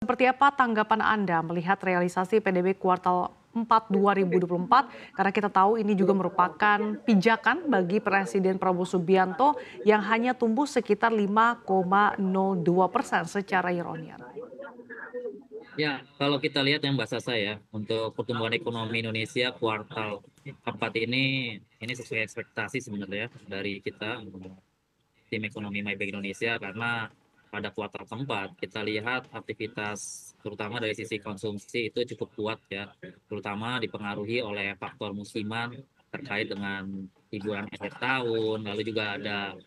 seperti apa tanggapan Anda melihat realisasi PDB kuartal 4 2024? Karena kita tahu ini juga merupakan pijakan bagi Presiden Prabowo Subianto yang hanya tumbuh sekitar 5,02% secara year-on-year. Ya, kalau kita lihat yang bahasa saya untuk pertumbuhan ekonomi Indonesia kuartal 4 ini sesuai ekspektasi sebenarnya dari kita tim ekonomi Maybank Indonesia karena pada kuartal keempat kita lihat aktivitas terutama dari sisi konsumsi itu cukup kuat ya, terutama dipengaruhi oleh faktor musiman terkait dengan hiburan akhir tahun, lalu juga ada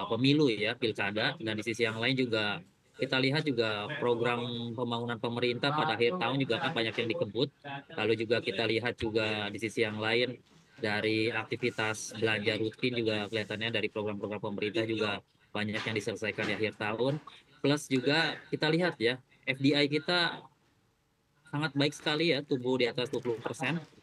pemilu ya, pilkada, dan di sisi yang lain juga kita lihat juga program pembangunan pemerintah pada akhir tahun juga kan banyak yang dikebut. Lalu juga kita lihat juga di sisi yang lain dari aktivitas belanja rutin juga kelihatannya dari program-program pemerintah juga banyak yang diselesaikan di akhir tahun. Plus juga kita lihat ya, FDI kita sangat baik sekali ya, tumbuh di atas 20%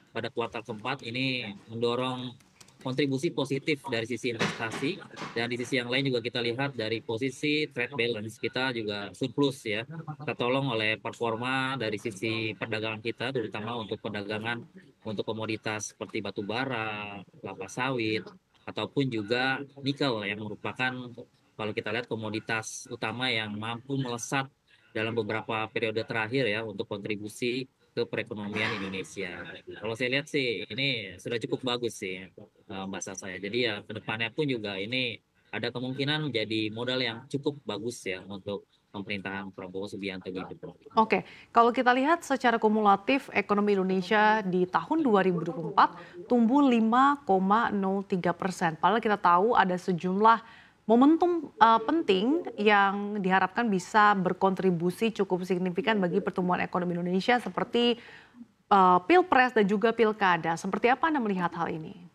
pada kuartal keempat. Ini mendorong kontribusi positif dari sisi investasi, dan di sisi yang lain juga kita lihat dari posisi trade balance kita juga surplus ya, tertolong oleh performa dari sisi perdagangan kita, terutama untuk perdagangan untuk komoditas seperti batu bara, kelapa sawit, ataupun juga nikel yang merupakan kalau kita lihat komoditas utama yang mampu melesat dalam beberapa periode terakhir ya untuk kontribusi ke perekonomian Indonesia. Kalau saya lihat sih ini sudah cukup bagus sih bahasa saya. Jadi ya kedepannya pun juga ini ada kemungkinan menjadi modal yang cukup bagus ya untuk pemerintahan Prabowo Subianto gitu. Oke, kalau kita lihat secara kumulatif ekonomi Indonesia di tahun 2024 tumbuh 5,03%. Padahal kita tahu ada sejumlah momentum penting yang diharapkan bisa berkontribusi cukup signifikan bagi pertumbuhan ekonomi Indonesia seperti Pilpres dan juga Pilkada. Seperti apa Anda melihat hal ini?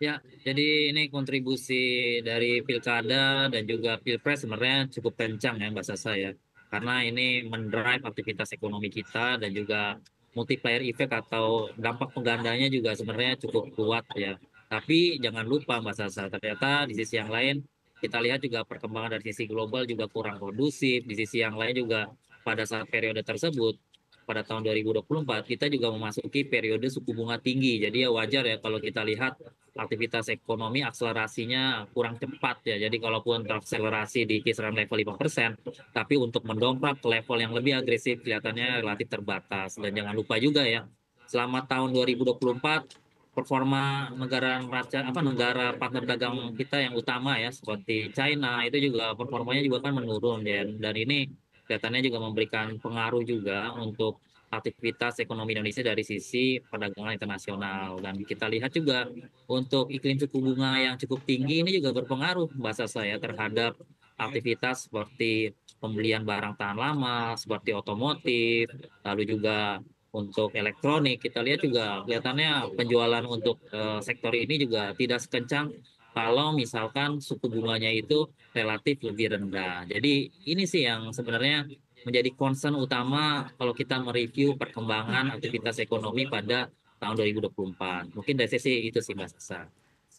Ya, jadi ini kontribusi dari pilkada dan juga pilpres sebenarnya cukup kencang ya bahasa saya. Karena ini mendrive aktivitas ekonomi kita dan juga multiplier effect atau dampak penggandanya juga sebenarnya cukup kuat ya. Tapi jangan lupa bahasa saya, ternyata di sisi yang lain kita lihat juga perkembangan dari sisi global juga kurang kondusif. Di sisi yang lain juga pada saat periode tersebut pada tahun 2024 kita juga memasuki periode suku bunga tinggi. Jadi ya wajar ya kalau kita lihat aktivitas ekonomi akselerasinya kurang cepat ya. Jadi kalaupun terakselerasi di kisaran level 5%, tapi untuk mendongkrak ke level yang lebih agresif kelihatannya relatif terbatas. Dan jangan lupa juga ya, selama tahun 2024 performa negara neraca negara partner dagang kita yang utama ya seperti China itu juga performanya juga kan menurun ya. Dan ini kelihatannya juga memberikan pengaruh juga untuk aktivitas ekonomi Indonesia dari sisi perdagangan internasional. Dan kita lihat juga untuk iklim suku bunga yang cukup tinggi ini juga berpengaruh bahasa saya terhadap aktivitas seperti pembelian barang tahan lama, seperti otomotif, lalu juga untuk elektronik. Kita lihat juga kelihatannya penjualan untuk sektor ini juga tidak sekencang kalau misalkan suku bunganya itu relatif lebih rendah. Jadi ini sih yang sebenarnya menjadi concern utama kalau kita mereview perkembangan aktivitas ekonomi pada tahun 2024. Mungkin dari sisi itu sih Mbak Sasa.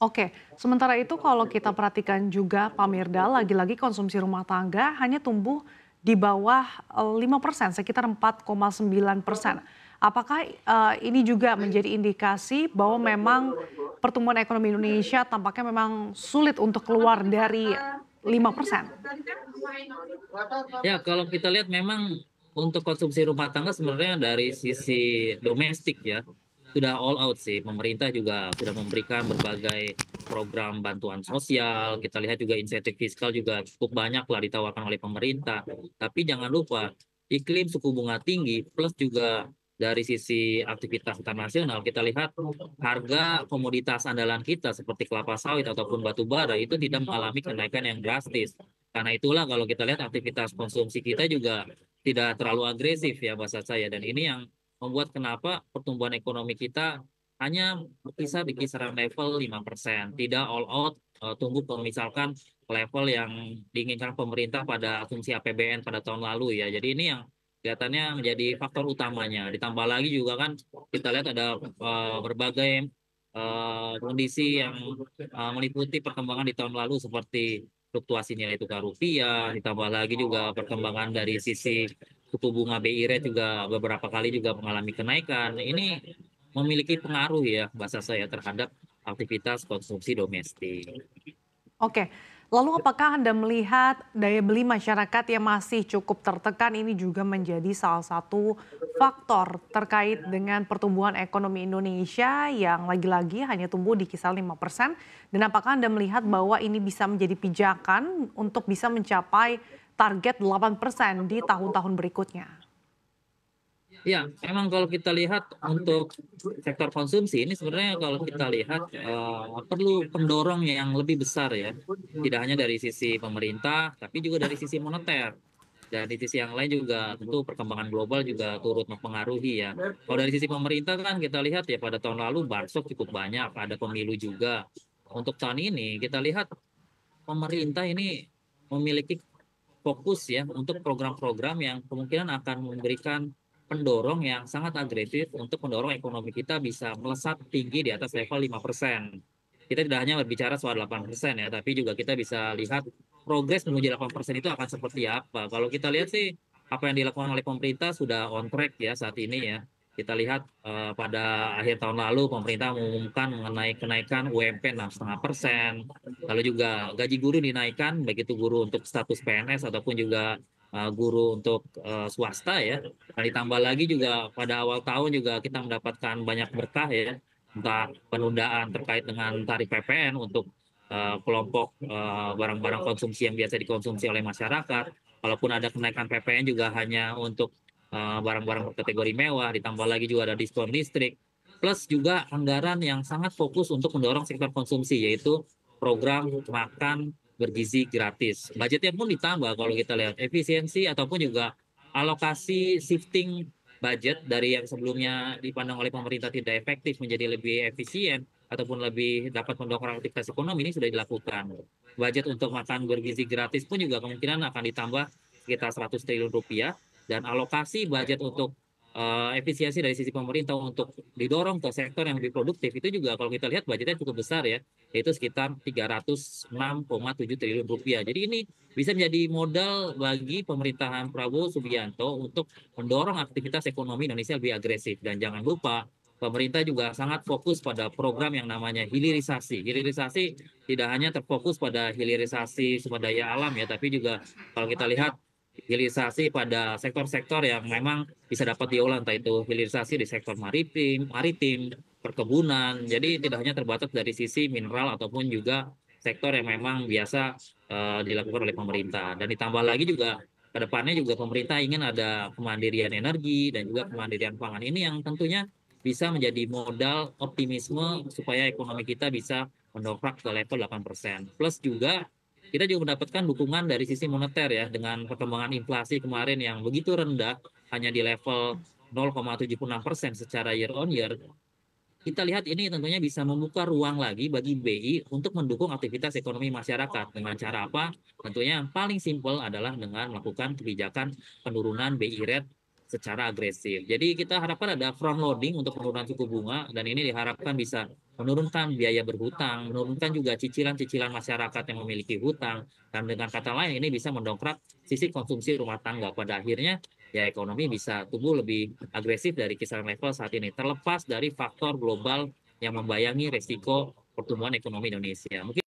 Oke, sementara itu kalau kita perhatikan juga Pak Mirda, lagi-lagi konsumsi rumah tangga hanya tumbuh di bawah 5%, sekitar 4,9%. Apakah ini juga menjadi indikasi bahwa memang pertumbuhan ekonomi Indonesia tampaknya memang sulit untuk keluar dari 5%? Ya, kalau kita lihat memang untuk konsumsi rumah tangga sebenarnya dari sisi domestik ya, sudah all out sih. Pemerintah juga sudah memberikan berbagai program bantuan sosial. Kita lihat juga insentif fiskal juga cukup banyak lah ditawarkan oleh pemerintah. Tapi jangan lupa, iklim suku bunga tinggi plus juga dari sisi aktivitas internasional, kita lihat harga komoditas andalan kita seperti kelapa sawit ataupun batu bara itu tidak mengalami kenaikan yang drastis. Karena itulah kalau kita lihat aktivitas konsumsi kita juga tidak terlalu agresif ya bahasa saya. Dan ini yang membuat kenapa pertumbuhan ekonomi kita hanya berkisar di kisaran level 5%. Tidak all out tumbuh kalau misalkan level yang diinginkan pemerintah pada asumsi APBN pada tahun lalu ya. Jadi ini yang kelihatannya menjadi faktor utamanya. Ditambah lagi juga kan kita lihat ada berbagai kondisi yang meliputi perkembangan di tahun lalu seperti fluktuasi nilai tukar rupiah, ditambah lagi juga perkembangan dari sisi suku bunga BI rate juga beberapa kali juga mengalami kenaikan. Ini memiliki pengaruh ya bahasa saya terhadap aktivitas konsumsi domestik. Oke, lalu apakah Anda melihat daya beli masyarakat yang masih cukup tertekan ini juga menjadi salah satu faktor terkait dengan pertumbuhan ekonomi Indonesia yang lagi-lagi hanya tumbuh di kisar 5%? Dan apakah Anda melihat bahwa ini bisa menjadi pijakan untuk bisa mencapai target 8% di tahun-tahun berikutnya? Ya, memang kalau kita lihat untuk sektor konsumsi ini sebenarnya kalau kita lihat perlu pendorong yang lebih besar ya. Tidak hanya dari sisi pemerintah, tapi juga dari sisi moneter. Dan di sisi yang lain juga tentu perkembangan global juga turut mempengaruhi ya. Kalau dari sisi pemerintah kan kita lihat ya pada tahun lalu bansos cukup banyak, ada pemilu juga. Untuk tahun ini kita lihat pemerintah ini memiliki fokus ya untuk program-program yang kemungkinan akan memberikan pendorong yang sangat agresif untuk mendorong ekonomi kita bisa melesat tinggi di atas level 5%. Kita tidak hanya berbicara soal 8% ya, tapi juga kita bisa lihat progres menuju 8% itu akan seperti apa. Kalau kita lihat sih apa yang dilakukan oleh pemerintah sudah on track ya saat ini ya. Kita lihat pada akhir tahun lalu pemerintah mengumumkan mengenai kenaikan UMP 6,5%, lalu juga gaji guru dinaikkan, baik itu guru untuk status PNS ataupun juga guru untuk swasta ya. Dan ditambah lagi juga pada awal tahun juga kita mendapatkan banyak berkah ya, entah penundaan terkait dengan tarif PPN untuk kelompok barang-barang konsumsi yang biasa dikonsumsi oleh masyarakat. Kalaupun ada kenaikan PPN juga hanya untuk barang-barang berkategori mewah, ditambah lagi juga ada diskon listrik, plus juga anggaran yang sangat fokus untuk mendorong sektor konsumsi, yaitu program makan bergizi gratis. Budgetnya pun ditambah kalau kita lihat efisiensi ataupun juga alokasi shifting budget dari yang sebelumnya dipandang oleh pemerintah tidak efektif menjadi lebih efisien ataupun lebih dapat mendongkrak aktivitas ekonomi ini sudah dilakukan. Budget untuk makan bergizi gratis pun juga kemungkinan akan ditambah sekitar 100 triliun rupiah dan alokasi budget untuk efisiensi dari sisi pemerintah untuk didorong ke sektor yang lebih produktif itu juga kalau kita lihat budgetnya cukup besar ya, yaitu sekitar 306,7 triliun rupiah. Jadi ini bisa menjadi modal bagi pemerintahan Prabowo Subianto untuk mendorong aktivitas ekonomi Indonesia lebih agresif. Dan jangan lupa pemerintah juga sangat fokus pada program yang namanya hilirisasi. Hilirisasi tidak hanya terfokus pada hilirisasi sumber daya alam ya, tapi juga kalau kita lihat hilirisasi pada sektor-sektor yang memang bisa dapat diolah, entah itu hilirisasi di sektor maritim, perkebunan. Jadi tidak hanya terbatas dari sisi mineral ataupun juga sektor yang memang biasa dilakukan oleh pemerintah. Dan ditambah lagi juga ke depannya juga pemerintah ingin ada kemandirian energi dan juga kemandirian pangan ini yang tentunya bisa menjadi modal optimisme supaya ekonomi kita bisa mendongkrak ke level 8%. Plus juga kita juga mendapatkan dukungan dari sisi moneter ya, dengan perkembangan inflasi kemarin yang begitu rendah, hanya di level 0,76% secara year on year. Kita lihat ini tentunya bisa membuka ruang lagi bagi BI untuk mendukung aktivitas ekonomi masyarakat. Dengan cara apa? Tentunya yang paling simpel adalah dengan melakukan kebijakan penurunan BI rate secara agresif. Jadi kita harapkan ada front loading untuk penurunan suku bunga dan ini diharapkan bisa menurunkan biaya berhutang, menurunkan juga cicilan-cicilan masyarakat yang memiliki hutang, dan dengan kata lain ini bisa mendongkrak sisi konsumsi rumah tangga. Pada akhirnya ya ekonomi bisa tumbuh lebih agresif dari kisaran level saat ini, terlepas dari faktor global yang membayangi resiko pertumbuhan ekonomi Indonesia. Mungkin